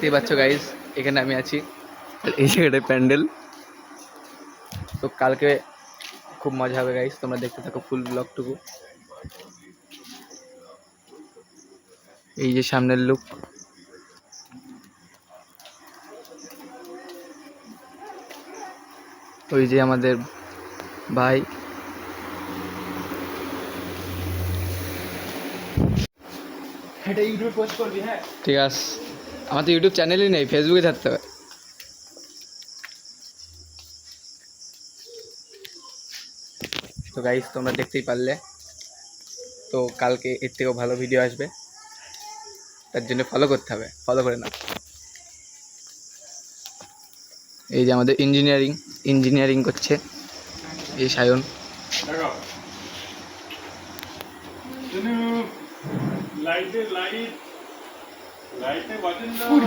দেখতেই পাচ্ছ গাইস, এখানে আমি আছি আর এই জায়গাটায় প্যান্ডেল। তো কালকে খুব মজা হবে গাইস, তোমরা দেখতে থাকো ফুল ব্লগটুকু। এই যে সামনের লুক, ওই যে আমাদের ভাই। এটা ইউটিউবে পোস্ট করবি? হ্যাঁ ঠিক আছে, আমার তো ইউটিউব চ্যানেলই নেই, ফেসবুকে থাকতে হবে। তো গাইস তোমরা দেখতেই পারলে, তো কালকে এর থেকেও ভালো ভিডিও আসবে, তার জন্য ফলো করতে হবে, ফলো করে নাও। এই যে আমাদের ইঞ্জিনিয়ারিং করছে এই সায়ন।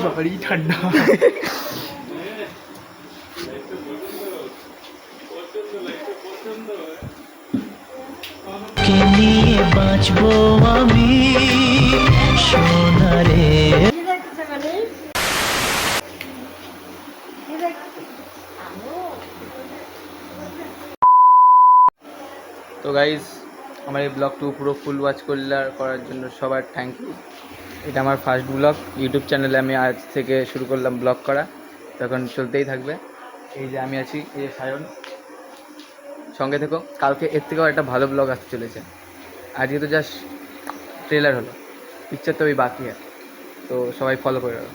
বাবারই ঠান্ডা। কে নিয়ে বাঁচবো আমি সোনারে। তো গাইজ আমার এই ব্লগটু পুরো ফুল ওয়াচ করার জন্য সবার থ্যাংক ইউ। এটা আমার ফার্স্ট ব্লগ, ইউটিউব চ্যানেলে আমি আজ থেকে শুরু করলাম ব্লগ করা, তখন চলতেই থাকবে। এই যে আমি আছি, এই যে সায়ন, সঙ্গে থেকো। কালকে এর থেকেও একটা ভালো ব্লগ আসতে চলেছে। আজকে তো জাস্ট ট্রেলার হলো, পিকচার তো ওই বাকি আছে, তো সবাই ফলো করে রাখো।